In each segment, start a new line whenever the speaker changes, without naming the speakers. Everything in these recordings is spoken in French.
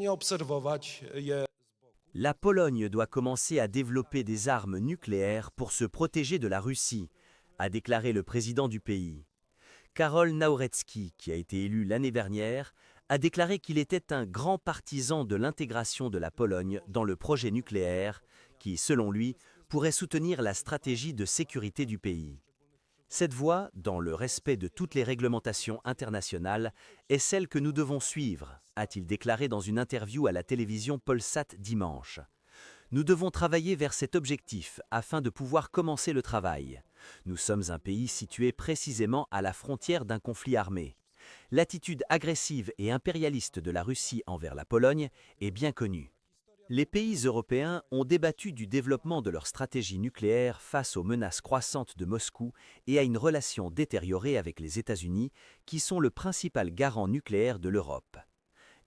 obserwować je.
La Pologne doit commencer à développer des armes nucléaires pour se protéger de la Russie, a déclaré le président du pays. Karol Nawrecki, qui a été élu l'année dernière, a déclaré qu'il était un grand partisan de l'intégration de la Pologne dans le projet nucléaire, qui, selon lui, pourrait soutenir la stratégie de sécurité du pays. Cette voie, dans le respect de toutes les réglementations internationales, est celle que nous devons suivre, a-t-il déclaré dans une interview à la télévision Polsat dimanche. Nous devons travailler vers cet objectif afin de pouvoir commencer le travail. Nous sommes un pays situé précisément à la frontière d'un conflit armé. L'attitude agressive et impérialiste de la Russie envers la Pologne est bien connue. Les pays européens ont débattu du développement de leur stratégie nucléaire face aux menaces croissantes de Moscou et à une relation détériorée avec les États-Unis, qui sont le principal garant nucléaire de l'Europe.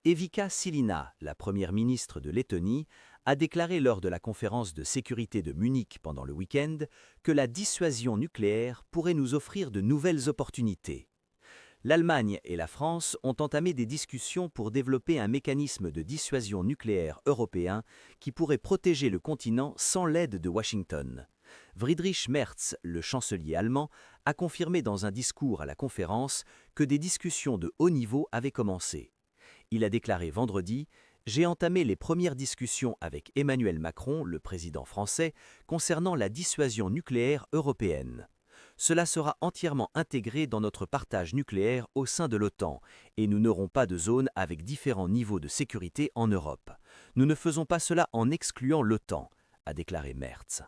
Evika Silina, la première ministre de Lettonie, a déclaré lors de la conférence de sécurité de Munich pendant le week-end que la dissuasion nucléaire pourrait nous offrir de nouvelles opportunités. L'Allemagne et la France ont entamé des discussions pour développer un mécanisme de dissuasion nucléaire européen qui pourrait protéger le continent sans l'aide de Washington. Friedrich Merz, le chancelier allemand, a confirmé dans un discours à la conférence que des discussions de haut niveau avaient commencé. Il a déclaré vendredi « J'ai entamé les premières discussions avec Emmanuel Macron, le président français, concernant la dissuasion nucléaire européenne. Cela sera entièrement intégré dans notre partage nucléaire au sein de l'OTAN et nous n'aurons pas de zone avec différents niveaux de sécurité en Europe. Nous ne faisons pas cela en excluant l'OTAN », a déclaré Merz.